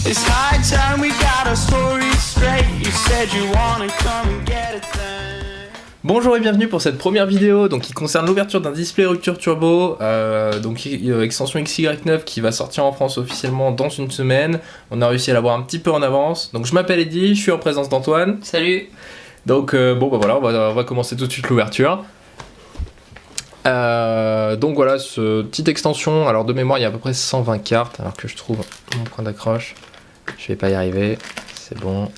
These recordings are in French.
It's high time we got our story straight. You said you wanna come and get it then. Bonjour et bienvenue pour cette première vidéo donc, qui concerne l'ouverture d'un display rupture turbo, extension XY9 qui va sortir en France officiellement dans une semaine. On a réussi à l'avoir un petit peu en avance. Donc je m'appelle Eddy, je suis en présence d'Antoine. Salut. Donc voilà, on va commencer tout de suite l'ouverture. Donc voilà, cette petite extension, alors de mémoire il y a à peu près 120 cartes, alors que je trouve mon point d'accroche. Je vais pas y arriver, c'est bon.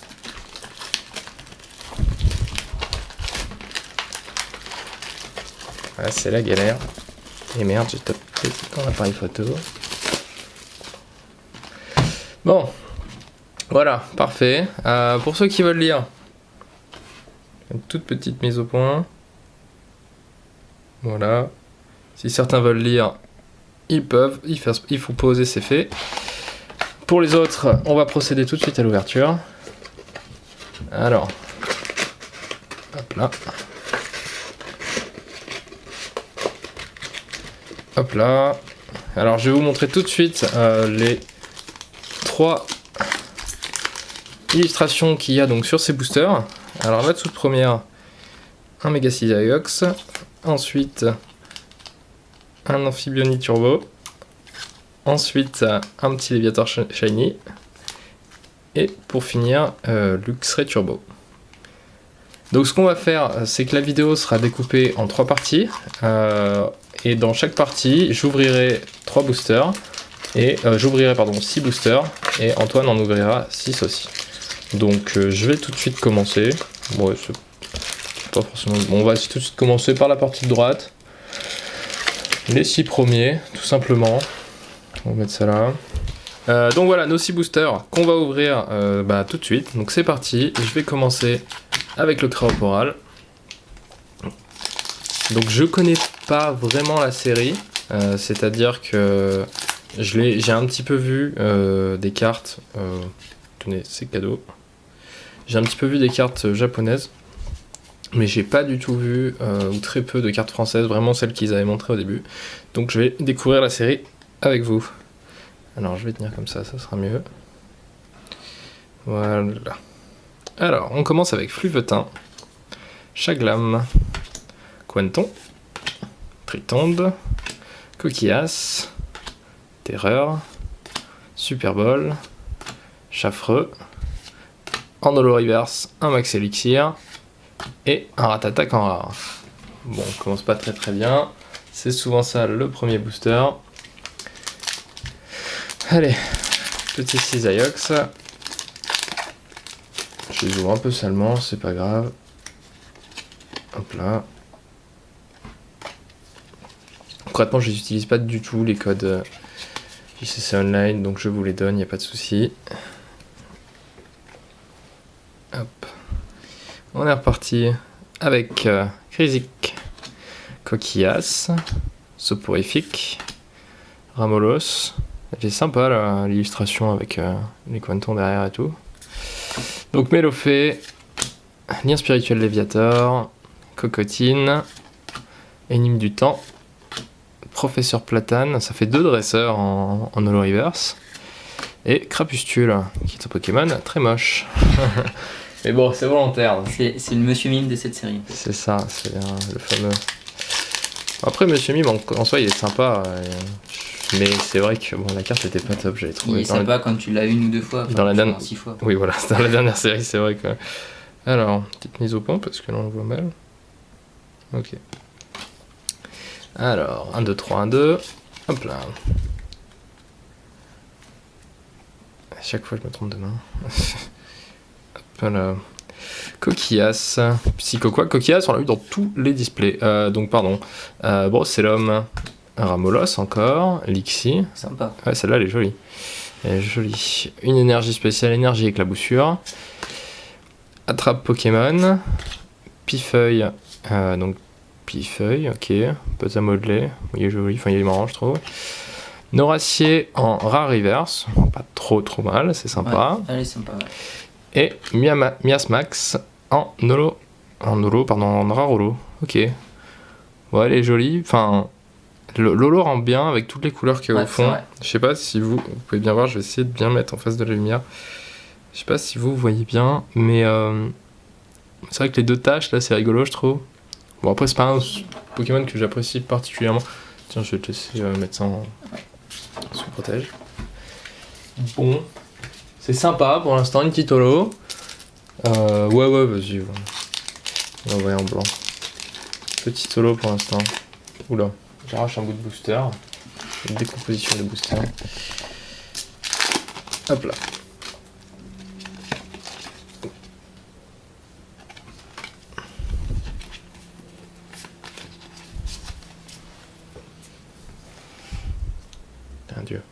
Voilà, c'est la galère. Et merde, j'ai tapé dans l'appareil photo. Bon, voilà, parfait. Pour ceux qui veulent lire, une toute petite mise au point. Voilà. Si certains veulent lire, ils peuvent. Il faut poser, c'est fait. Pour les autres, on va procéder tout de suite à l'ouverture. Alors, hop là. Hop là. Alors, je vais vous montrer tout de suite les 3 illustrations qu'il y a donc sur ces boosters. Alors, la toute première, un Mega Sizaiox. Ensuite, un Amphibioni Turbo. Ensuite, un petit Léviator Shiny. Et pour finir, Luxray Turbo. Donc ce qu'on va faire, c'est que la vidéo sera découpée en 3 parties. Et dans chaque partie, j'ouvrirai 3 boosters. Et j'ouvrirai 6 boosters. Et Antoine en ouvrira 6 aussi. Donc je vais tout de suite commencer. Bon, c'est pas forcément... Bon, on va tout de suite commencer par la partie de droite. Les 6 premiers, tout simplement. On va mettre ça là. Donc voilà, nos 6 boosters qu'on va ouvrir tout de suite. Donc c'est parti. Je vais commencer avec le Cryoporal. Donc je connais pas vraiment la série. C'est-à-dire que j'ai un petit peu vu des cartes. Tenez, c'est cadeau. J'ai un petit peu vu des cartes japonaises. Mais j'ai pas du tout vu, ou très peu de cartes françaises, vraiment celles qu'ils avaient montrées au début. Donc je vais découvrir la série avec vous. Alors je vais tenir comme ça sera mieux. Voilà. Alors on commence avec Fluvetin, Chaglam, Quanton, Tritonde, Coquillas, Terreur, Super Bowl, Chaffreux, en holo reverse, un Max Elixir et un Ratatak en rare. Bon, on commence pas très bien. C'est souvent ça le premier booster. Allez, petit Sizaiox. Je les ouvre un peu salement, c'est pas grave. Hop là. Concrètement, je n'utilise pas du tout les codes JCC Online, donc je vous les donne, il n'y a pas de souci. Hop. On est reparti avec Krizik, Coquillas, Soporifique, Ramolos. C'est sympa l'illustration avec les Quantons derrière et tout. Donc Mélofée, Lien Spirituel Léviator, Cocotine, Énigme du Temps, Professeur Platane, ça fait 2 dresseurs en holo reverse. Et Crapustule, qui est un Pokémon très moche. Mais bon, c'est volontaire. C'est le Monsieur Mime de cette série. C'est ça, c'est le fameux. Après, Monsieur Mime, en soi, il est sympa. Mais c'est vrai que bon, la carte était pas top, j'avais trouvé. Il est sympa quand tu l'as 1 ou 2 fois. Dans la dernière... 6 fois. Oui, voilà, dans la dernière série, c'est vrai que. Alors, petite mise au point parce que là on le voit mal. Ok. Alors, 1, 2, 3, 1, 2. Hop là. À chaque fois, je me trompe de main. Voilà. Coquillas. Psycho quoi? Coquillas, on l'a eu dans tous les displays. Brocellum. Ramolos encore. Lixie. Sympa. Ouais, celle-là, elle est jolie. Elle est jolie. Une énergie spéciale, énergie éclaboussure. Attrape Pokémon. Pifeuille. Pifeuille, ok. Peut à modeler. Il est joli, enfin il est marrant, je trouve. Noracier en rare reverse. Pas trop mal, c'est sympa. Ouais, elle est sympa, ouais. Et Miasmax en rare holo. Ok. Ouais, elle est jolie. Enfin, L'holo rend bien avec toutes les couleurs qu'il y a Ouais, au c'est fond. vrai. Je sais pas si vous pouvez bien voir, je vais essayer de bien mettre en face de la lumière. Je sais pas si vous voyez bien, mais c'est vrai que les deux taches là c'est rigolo je trouve. Bon après c'est pas un Pokémon que j'apprécie particulièrement. Tiens je vais te laisser mettre ça en sous protège. Bon, c'est sympa pour l'instant, une petite holo. Ouais vas-y. Ouais. On va envoyer en blanc. Petite holo pour l'instant. Oula, j'arrache un bout de booster. Une décomposition des boosters. Hop là. Un dieu.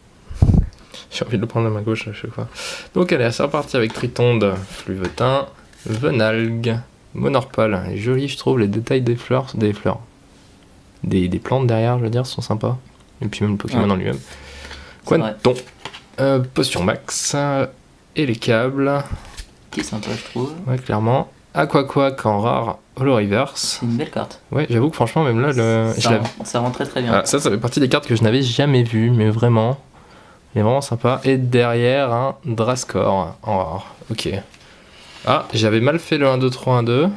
J'ai envie de le prendre à ma gauche à chaque fois. Donc allez, c'est reparti avec Tritonde, Fluvetin, Venalgue, Monorpal. Elle est jolie je trouve, les détails des fleurs. Des plantes derrière, je veux dire, sont sympas. Et puis même le Pokémon en lui-même. C'est vrai. Quanton, Potion Max, et les câbles. Qui est sympa, je trouve. Ouais, clairement. Aquaquack en rare, Holo Reverse. C'est une belle carte. Ouais, j'avoue que franchement, même là, Ça rend très très bien. ça fait partie des cartes que je n'avais jamais vues, mais vraiment. Il est vraiment sympa. Et derrière, un Drascore en rare. Ok. Ah, j'avais mal fait le 1, 2, 3, 1, 2.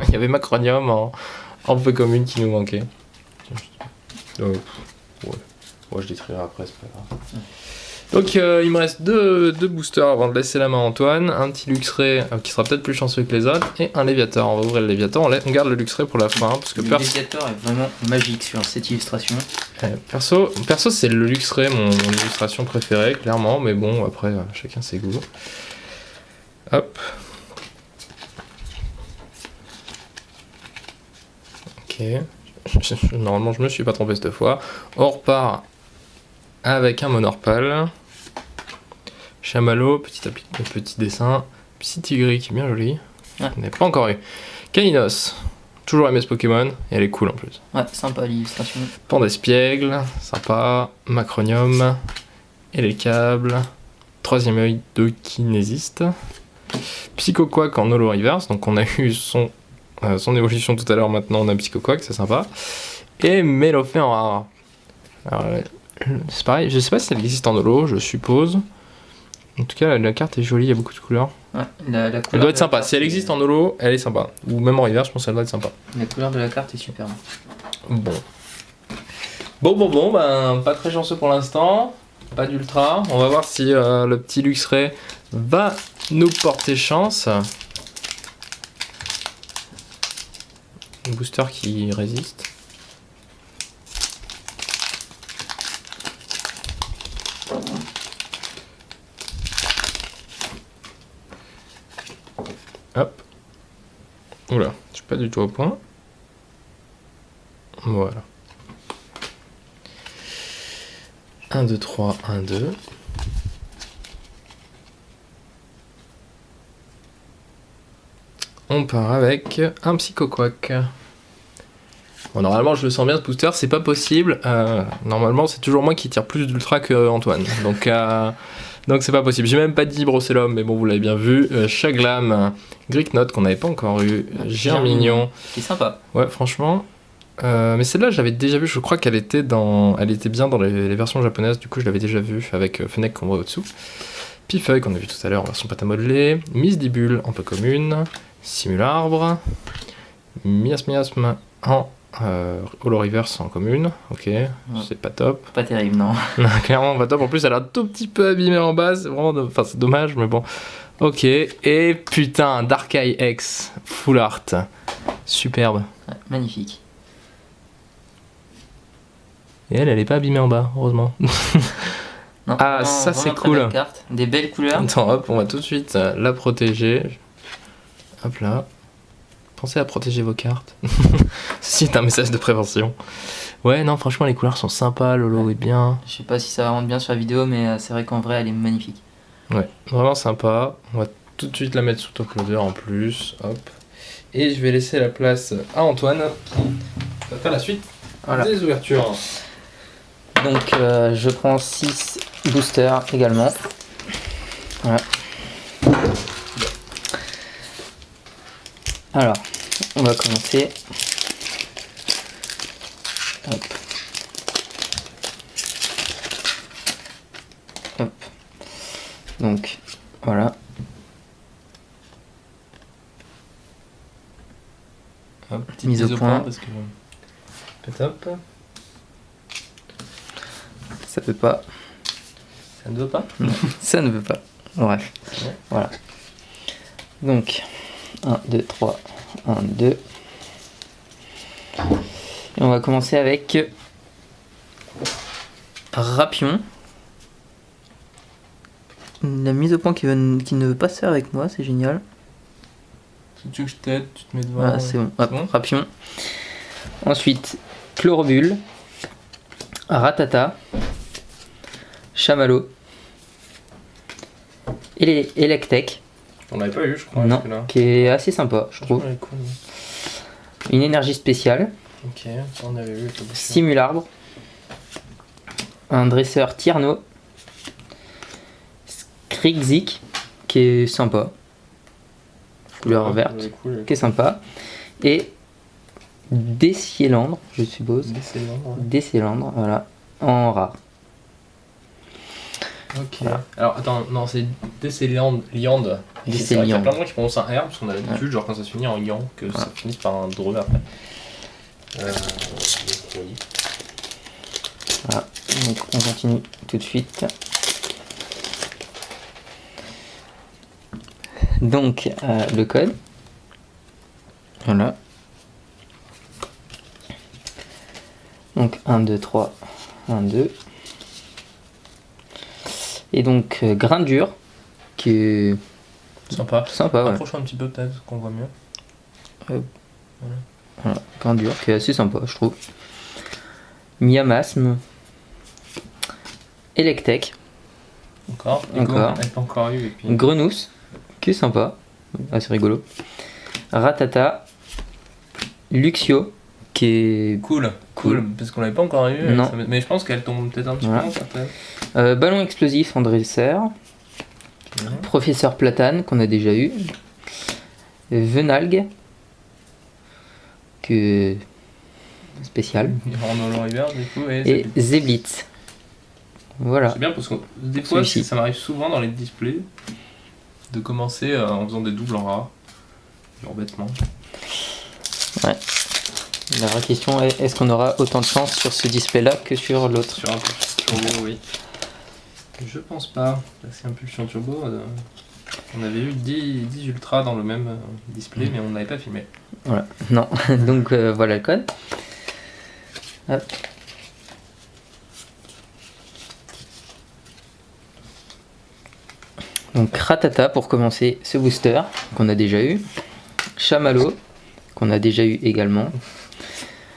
Il y avait Macronium en peu commune qui nous manquait. Ouais, je détruirai après, c'est pas grave. Donc il me reste deux boosters avant de laisser la main à Antoine. Un petit Luxray qui sera peut-être plus chanceux que les autres. Et un Léviator. On va ouvrir le Léviator. On garde le Luxray pour la fin. Parce que Le Léviator est vraiment magique sur cette illustration. perso c'est le Luxray, mon illustration préférée, clairement. Mais bon, après, chacun ses goûts. Hop. Ok. Normalement, je me suis pas trompé cette fois. On repart avec un Monorpal. Chamallow, petit dessin. Psy-Tigri qui est bien joli. Ouais. On n'a pas encore eu. Caninos. Toujours aimé ce Pokémon. Et elle est cool en plus. Ouais, sympa l'illustration. Pandespiègle. Sympa. Macronium. Et les câbles. Troisième œil de Kinésiste. Psychoquack en Holo Reverse. Donc on a eu son évolution tout à l'heure. Maintenant on a Psychoquack, c'est sympa. Et Melofé en rare. Alors, c'est pareil, je sais pas si elle existe en holo, je suppose. En tout cas, la carte est jolie, il y a beaucoup de couleurs. Ouais, la couleur Elle doit être de la sympa. carte Si elle existe en holo, elle est sympa. Ou même en reverse, je pense qu'elle doit être sympa. La couleur de la carte est superbe. Bon, ben, pas très chanceux pour l'instant. Pas d'ultra. On va voir si le petit Luxray va nous porter chance. Un booster qui résiste. Hop. Oula, je suis pas du tout au point. Voilà. 1, 2, 3, 1, 2. On part avec un Psychoquack. Bon, normalement, je le sens bien ce booster, c'est pas possible. Normalement, c'est toujours moi qui tire plus d'ultra que Antoine. Donc c'est pas possible. J'ai même pas dit Brocellum, mais bon, vous l'avez bien vu. Chaglam, Greeknot qu'on n'avait pas encore eu. Germignon. Qui est sympa. Ouais, franchement. Mais celle-là, j'avais déjà vu. Je crois qu'elle était elle était bien dans les versions japonaises. Du coup, je l'avais déjà vue avec Fennec qu'on voit au-dessous. Pifeuille qu'on a vu tout à l'heure en version pâte à modeler. Misdibule en peu commune. Simularbre. Miasme en Holo Reverse en commune. Ok, c'est pas top. Pas terrible, non. Clairement pas top. En plus, elle a un tout petit peu abîmée en base. C'est vraiment enfin, c'est dommage, mais bon. Ok, et putain, Darkeye X Full Art. Superbe. Ouais, magnifique. Et elle est pas abîmée en bas, heureusement. Non, Ah, vraiment- ça, vraiment c'est très cool. belle carte. Des belles couleurs. Attends, hop, on va tout de suite la protéger. Hop là. Pensez à protéger vos cartes. Ceci est un message de prévention. Ouais, non, franchement, les couleurs sont sympas, Lolo est bien. Je sais pas si ça rentre bien sur la vidéo, mais c'est vrai qu'en vrai, elle est magnifique. Ouais, vraiment sympa. On va tout de suite la mettre sous top loader en plus. Hop. Et je vais laisser la place à Antoine qui va faire la suite Voilà. des ouvertures. Donc, je prends 6 boosters également. Voilà. Alors, on va commencer. Hop. Donc, voilà. Hop, petite Mise au point. parce que. Hop. Ça peut pas. Ça ne veut pas. Ça ne veut pas. Bref. Ouais. Voilà. Donc, 1, 2, 3, 1, 2. Et on va commencer avec Rapion. La mise au point qui ne veut pas se faire avec moi, c'est génial. Si tu veux que je t'aide, tu te mets devant. Voilà, c'est bon. Hop, bon Rapion. Ensuite, Chlorobule, Ratata, Chamallow, et Electek. On l'avait pas eu, je crois. Non, celui-là. qui est assez sympa, je trouve. Ouais, cool. Une énergie spéciale, Ok, ça on avait vu. Simularbre, un dresseur Tierno, Skrigzik, qui est sympa, couleur verte, Cool. qui est sympa, et Décielandre, je suppose. Décéléandre. Décielandre, voilà, en rare. Ok. Voilà. Alors attends, non, c'est Décéléandre. Liande. C'est vrai qu'il y a Décéliande. plein de gens qui prononcent un R parce qu'on a l'habitude, genre quand ça se finit en Yan, que ça finisse par un drôle après. Oui. Voilà, donc on continue tout de suite. Donc le code. Voilà. Donc 1, 2, 3, 1, 2. Et donc grain dur, qui est Sympa. sympa, ouais. Approche-toi un petit peu peut-être qu'on voit mieux. Voilà, grain dur, qui est assez sympa, je trouve. Miamasme. Electek. Encore. Encore. On n'a pas encore eu. Et puis... Grenousse, qui est sympa, assez rigolo. Ratata, Luxio, qui est Cool, parce qu'on l'avait pas encore eu. Non. Mais je pense qu'elle tombe peut-être un petit Voilà. peu, certaines. ballon explosif en dresseur, professeur Platane, qu'on a déjà eu, Venalgue, que spécial, En Holo River, du coup. et Zeblitz. Voilà. C'est bien parce que des fois, Celui-ci. ça m'arrive souvent dans les displays de commencer en faisant des doubles en rare. Genre bêtement. Ouais. La vraie question est, est-ce qu'on aura autant de chance sur ce display-là que sur l'autre? Sur Impulsion Turbo, oui. Je pense pas. Parce qu'Impulsion Turbo, on avait eu 10 Ultra dans le même display, mais on n'avait pas filmé. Voilà. Non. Donc voilà le code. Hop. Donc Ratata pour commencer ce booster qu'on a déjà eu. Chamallow qu'on a déjà eu également.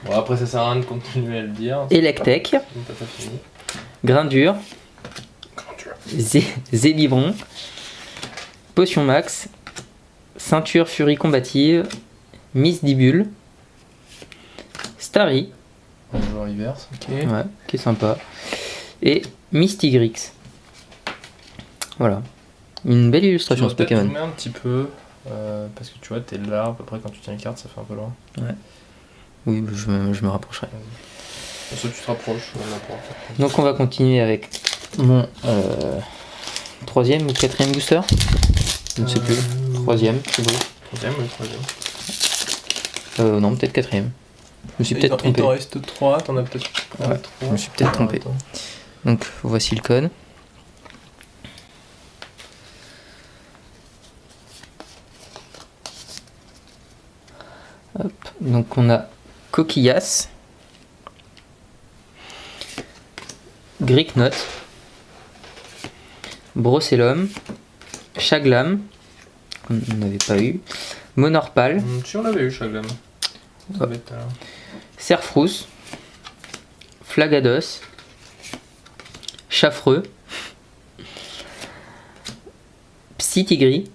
Bon, après, ça sert à rien de continuer à le dire. Electek, Donc, t'as pas fini. Grain dur, Zélibron, Potion Max, Ceinture Furie Combative, Miss Dibule, Starry, Holo Reverse, ok. ouais, qui est sympa, et Mystigrix. Voilà. Une belle illustration ce peut-être Pokémon. zoomer un petit peu, parce que tu vois, t'es là, à peu près quand tu tiens les cartes, ça fait un peu loin. Oui, je me rapprocherai. Soit tu te rapproches, n'importe. Donc on va continuer avec mon troisième ou quatrième booster. Je ne sais plus. Troisième, c'est beau. Troisième ou le troisième? Non, peut-être quatrième. Je me suis peut-être Il trompé. t'en reste 3, t'en as peut-être Ouais, 3. je me suis peut-être trompé. Donc voici le code. Hop. Donc on a Coquillas, Gricknot, Brossellum, Chaglam, qu'on n'avait pas eu, Monorpal, Tu en l'avais eu, Chaglam. Ça Hop. va être, Cerfrousse, Flagados, Chaffreux, Psytigri,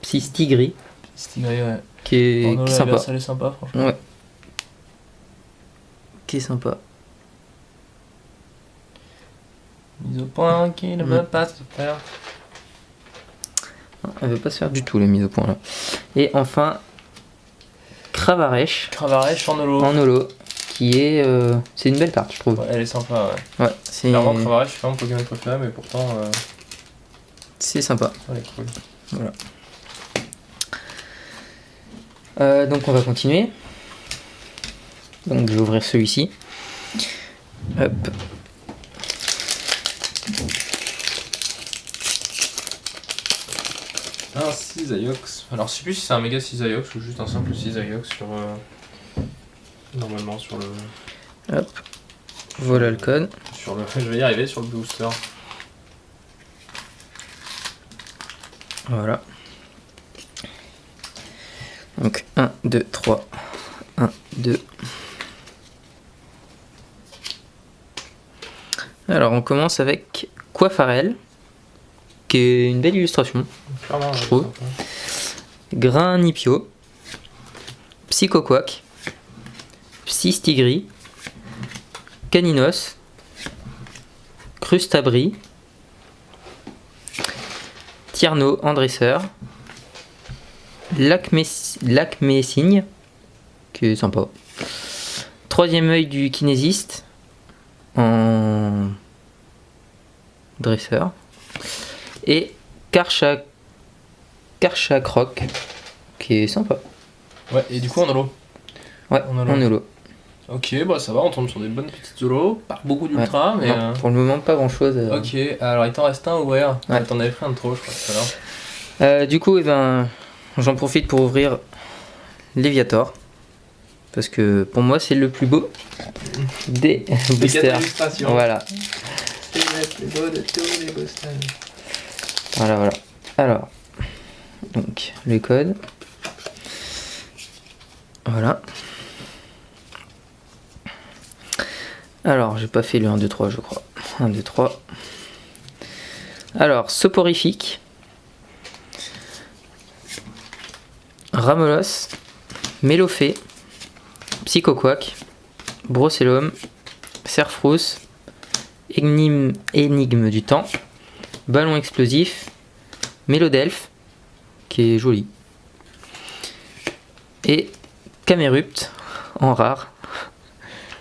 Psystigri, Stingray, ouais. qui est Holo sympa. Reverse, elle est sympa, franchement. Ouais. Qui est sympa. Mise au point qui ne veut pas se faire. Non, elle veut pas se faire du tout la mise au point là. Et enfin, Cravarèche Cravarèche en holo. en holo, qui est. C'est une belle carte, je trouve. Ouais, elle est sympa, ouais. Ouais, c'est. Clairement, Cravarèche, je suis pas mon Pokémon préféré, mais pourtant, C'est sympa. Ouais, cool. Donc on va continuer. Donc je vais ouvrir celui-ci. Hop. Un Cisaiox. Alors, je sais plus si c'est un méga Cisaiox ou juste un simple Cisaiox sur. Normalement, sur le. Hop. Voilà le code. Sur le. Je vais y arriver sur le booster. Voilà. Donc 1, 2, 3. 1, 2. Alors on commence avec Quafarel, qui est une belle illustration. Clairement, Je trouve. Granipio, Psychoquack, Psystigri, Caninos, Crustabri, Tierno en dresseur, Lacmessigne, qui est sympa. Troisième œil du kinésiste en dresseur. Et Karchakroc, qui est sympa. Ouais, et du coup en holo. Ouais, En holo. en holo. Ok, bah ça va, on tombe sur des bonnes petites holos. Pas beaucoup d'ultra, mais. Non, pour le moment, pas grand chose. Ok, alors il t'en reste un à ouvrir. Ouais. T'en avais pris un de trop, je crois, tout à l'heure. Du coup, eh ben, j'en profite pour ouvrir Léviator. Parce que pour moi, c'est le plus beau des boosters. Voilà. Voilà. Alors, donc, le code. Voilà. Alors, j'ai pas fait le 1, 2, 3, je crois. 1, 2, 3. Alors, Soporifique. Ramolos. Mélofée. Psychoquack. Brocellum. Cerfrousse. Énigme du temps. Ballon explosif. Mélodelphe, qui est joli. Et Camérupt en rare.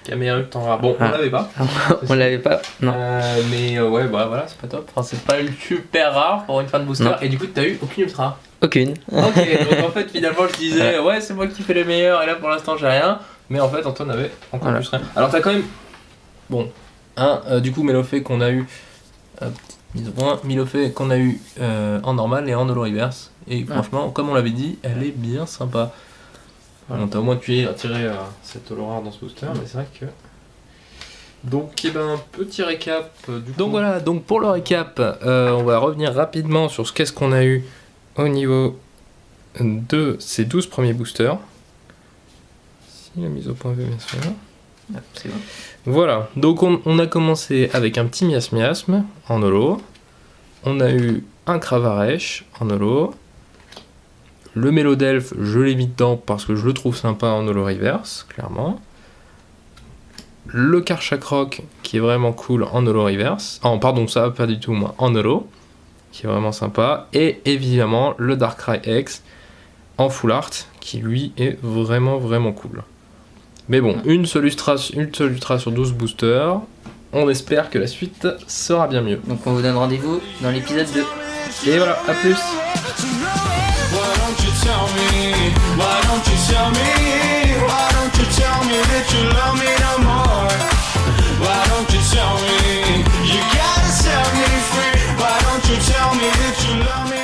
Camérupt en rare. Bon, on Ah. l'avait pas. On l'avait pas. Non. Mais ouais, bah voilà, c'est pas top. Enfin, c'est pas super rare pour une fin de booster. Non. Et du coup, t'as eu aucune ultra. Aucune. Ok, donc en fait, finalement, je disais, ouais, c'est moi qui fais les meilleurs, et là pour l'instant, j'ai rien. Mais en fait, Antoine avait encore Voilà. plus rien. Alors, t'as quand même. Bon, du coup, Mélofée qu'on a eu. Mise au point. Mélofée qu'on a eu en normal et en holo reverse. Et franchement, comme on l'avait dit, elle est bien sympa. Voilà. Bon, t'as au moins tiré cette holo rare dans ce booster, mais c'est vrai que. Donc, eh ben, petit récap. Donc voilà, donc pour le récap, on va revenir rapidement sur qu'est-ce qu'on a eu au niveau de ces 12 premiers boosters. Si la mise au point veut, bien sûr. C'est bon. Voilà, donc on a commencé avec un petit miasme en holo. On a eu un Cravarèche en holo. Le Mélodelphe, je l'ai mis dedans parce que je le trouve sympa en holo reverse, clairement. Le Karchakroc, qui est vraiment cool en holo reverse. Oh, pardon, ça pas du tout, moi, en holo, qui est vraiment sympa. Et évidemment, le Darkrai X en full art, qui lui est vraiment cool. Mais bon, une seule ultra sur 12 boosters. On espère que la suite sera bien mieux. Donc on vous donne rendez-vous dans l'épisode 2. Et voilà, à plus. Why don't you tell me? Why don't you tell me? Why don't you tell me that you love me no more? Why don't you tell me? You gotta set me free. Why don't you tell me that you love me?